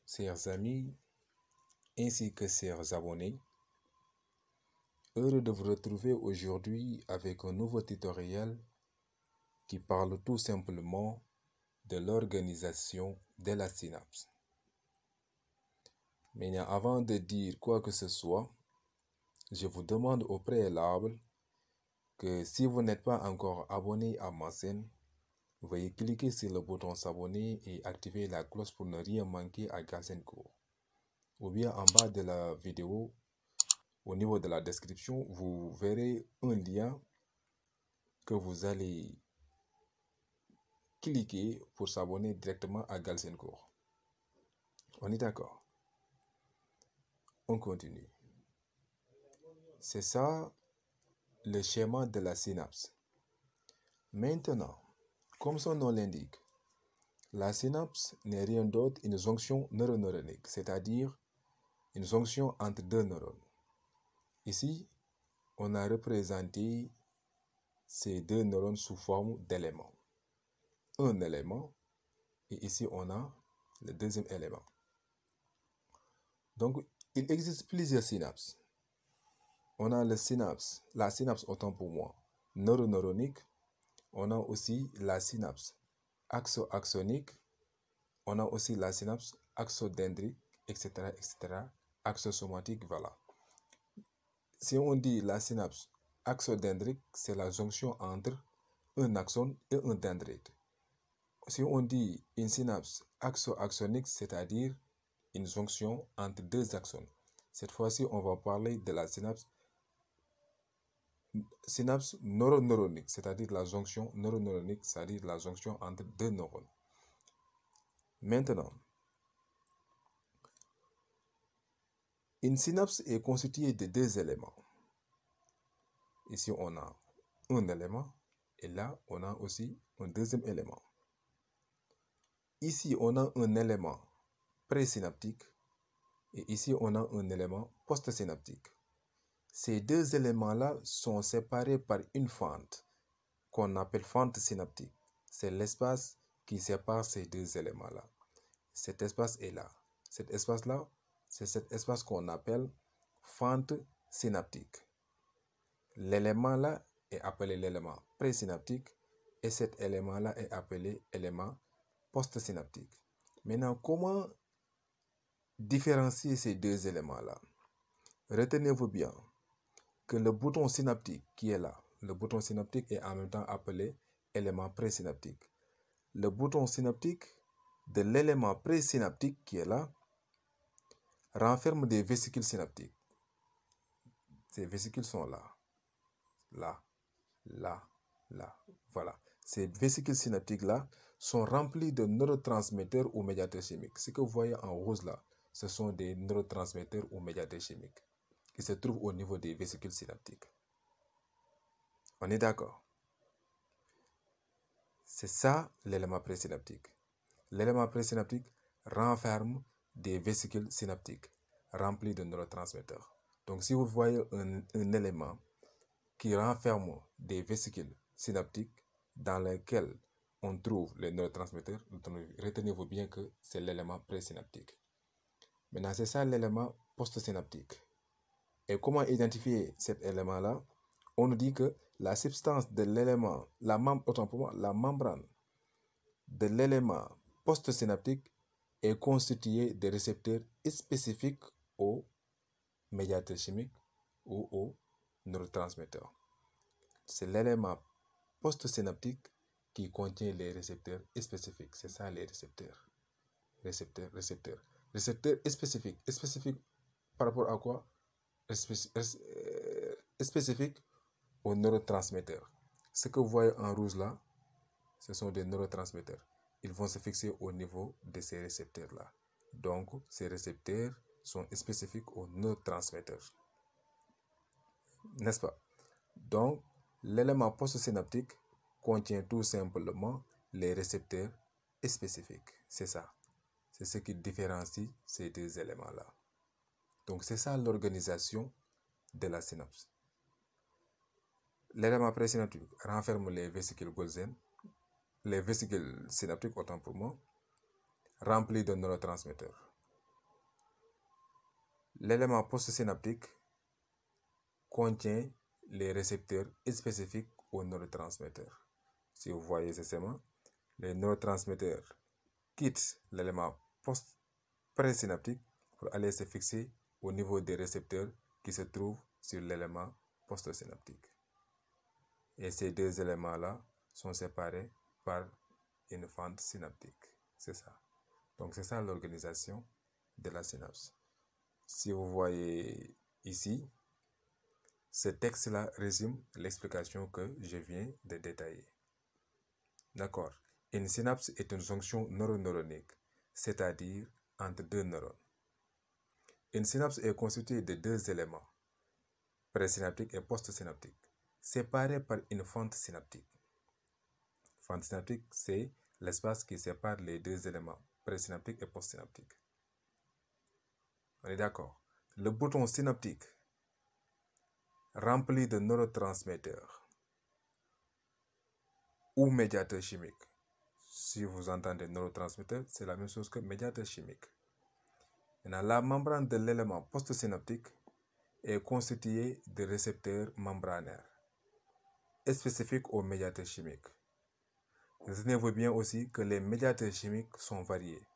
chers amis, ainsi que chers abonnés. Heureux de vous retrouver aujourd'hui avec un nouveau tutoriel qui parle tout simplement de l'organisation de la synapse. Mais avant de dire quoi que ce soit, je vous demande au préalable que si vous n'êtes pas encore abonné à ma chaîne, veuillez cliquer sur le bouton s'abonner et activer la cloche pour ne rien manquer à Galsen Cours. Ou bien en bas de la vidéo, au niveau de la description, vous verrez un lien que vous allez cliquer pour s'abonner directement à Galsen Cours. On est d'accord? On continue. C'est ça le schéma de la synapse. Maintenant, comme son nom l'indique, la synapse n'est rien d'autre qu'une jonction neuronorique, c'est-à-dire une jonction entre deux neurones. Ici, on a représenté ces deux neurones sous forme d'éléments. Un élément, et ici on a le deuxième élément. Donc, il existe plusieurs synapses. On a la synapse autant pour moi, neuroneuronique. On a aussi la synapse axo-axonique. On a aussi la synapse axodendrique, etc., etc., axosomatique, voilà. Si on dit la synapse axodendrique, c'est la jonction entre un axone et un dendrite. Si on dit une synapse axo-axonique, c'est-à-dire une jonction entre deux axones. Cette fois-ci, on va parler de la synapse neuroneuronique, c'est-à-dire la jonction neuroneuronique, c'est-à-dire la jonction entre deux neurones. Maintenant, une synapse est constituée de deux éléments. Ici, on a un élément et là, on a aussi un deuxième élément. Ici, on a un élément présynaptique et ici, on a un élément postsynaptique. Ces deux éléments-là sont séparés par une fente qu'on appelle fente synaptique. C'est l'espace qui sépare ces deux éléments-là. Cet espace est là. Cet espace-là, c'est cet espace qu'on appelle fente synaptique. L'élément-là est appelé l'élément présynaptique et cet élément-là est appelé élément postsynaptique. Maintenant, comment différencier ces deux éléments-là? Retenez-vous bien que le bouton synaptique qui est là, le bouton synaptique est en même temps appelé élément présynaptique. Le bouton synaptique de l'élément présynaptique qui est là renferme des vésicules synaptiques. Ces vésicules sont là, là, là, là. Voilà. Ces vésicules synaptiques-là sont remplis de neurotransmetteurs ou médiateurs chimiques. Ce que vous voyez en rose là, ce sont des neurotransmetteurs ou médiateurs chimiques qui se trouvent au niveau des vésicules synaptiques. On est d'accord? C'est ça l'élément présynaptique. L'élément présynaptique renferme des vésicules synaptiques remplis de neurotransmetteurs. Donc, si vous voyez un élément qui renferme des vésicules synaptiques dans lesquels on trouve les neurotransmetteurs, retenez-vous bien que c'est l'élément présynaptique. Maintenant, c'est ça l'élément postsynaptique. Et comment identifier cet élément-là? On nous dit que la substance de l'élément, la membrane de l'élément postsynaptique est constituée de récepteurs spécifiques aux médiateurs chimiques ou aux neurotransmetteurs. C'est l'élément postsynaptique qui contient les récepteurs spécifiques. C'est ça les récepteurs. Récepteurs spécifiques. Spécifiques par rapport à quoi? Spécifiques aux neurotransmetteurs. Ce que vous voyez en rouge là, ce sont des neurotransmetteurs. Ils vont se fixer au niveau de ces récepteurs-là. Donc, ces récepteurs sont spécifiques aux neurotransmetteurs. N'est-ce pas? Donc, l'élément postsynaptique contient tout simplement les récepteurs spécifiques. C'est ça. C'est ce qui différencie ces deux éléments-là. Donc, c'est ça l'organisation de la synapse. L'élément présynaptique renferme les vésicules Golgi, les vésicules synaptiques autant pour moi, remplis de neurotransmetteurs. L'élément postsynaptique contient les récepteurs spécifiques aux neurotransmetteurs. Si vous voyez ce schéma, les neurotransmetteurs quittent l'élément présynaptique pour aller se fixer au niveau des récepteurs qui se trouvent sur l'élément postsynaptique. Et ces deux éléments-là sont séparés par une fente synaptique. C'est ça. Donc c'est ça l'organisation de la synapse. Si vous voyez ici, ce texte-là résume l'explication que je viens de détailler. D'accord. Une synapse est une jonction neuroneuronnique, c'est-à-dire entre deux neurones. Une synapse est constituée de deux éléments, présynaptique et postsynaptique, séparés par une fente synaptique. Fente synaptique, c'est l'espace qui sépare les deux éléments, présynaptique et postsynaptique. On est d'accord? Le bouton synaptique, rempli de neurotransmetteurs ou médiateurs chimiques. Si vous entendez neurotransmetteurs, c'est la même chose que médiateur chimique. Maintenant, la membrane de l'élément postsynaptique est constituée de récepteurs membranaires spécifiques aux médiateurs chimiques. Retenez-vous bien aussi que les médiateurs chimiques sont variés.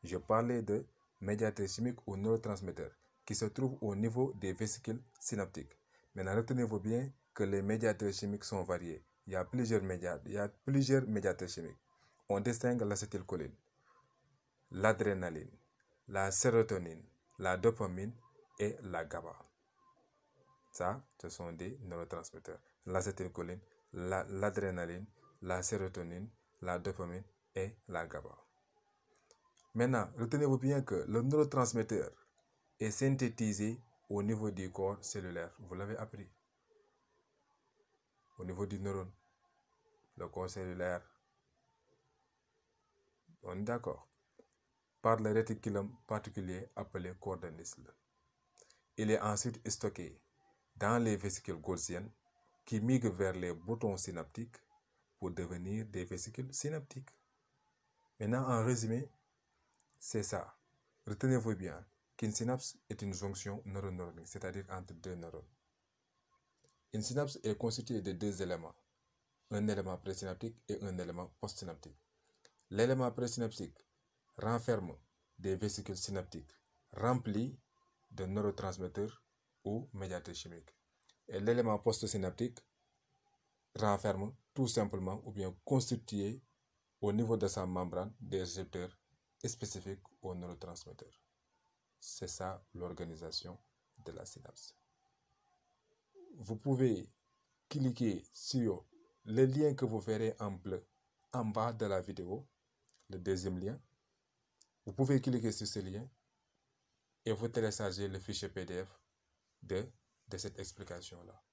Je parlais de médiateurs chimiques ou neurotransmetteurs qui se trouvent au niveau des vésicules synaptiques. Maintenant, retenez-vous bien que les médiateurs chimiques sont variés. Il y a plusieurs médiateurs chimiques. On distingue l'acétylcholine, l'adrénaline, la sérotonine, la dopamine et la GABA. Ça, ce sont des neurotransmetteurs. L'acétylcholine, l'adrénaline, la sérotonine, la dopamine et la GABA. Maintenant, retenez-vous bien que le neurotransmetteur est synthétisé au niveau du corps cellulaire. Vous l'avez appris. Au niveau du neurone, le corps cellulaire. On est d'accord. Par le réticulum particulier appelé corps de Nissl. Il est ensuite stocké dans les vésicules gaussiennes qui migrent vers les boutons synaptiques pour devenir des vésicules synaptiques. Maintenant, en résumé, c'est ça. Retenez-vous bien qu'une synapse est une jonction neuroneuronnique, c'est-à-dire entre deux neurones. Une synapse est constituée de deux éléments, un élément présynaptique et un élément postsynaptique. L'élément présynaptique renferme des vésicules synaptiques remplis de neurotransmetteurs ou médiateurs chimiques. Et l'élément postsynaptique renferme tout simplement ou bien constitué au niveau de sa membrane des récepteurs spécifiques aux neurotransmetteurs. C'est ça l'organisation de la synapse. Vous pouvez cliquer sur le lien que vous verrez en bleu en bas de la vidéo, le deuxième lien. Vous pouvez cliquer sur ce lien et vous téléchargez le fichier PDF de cette explication-là.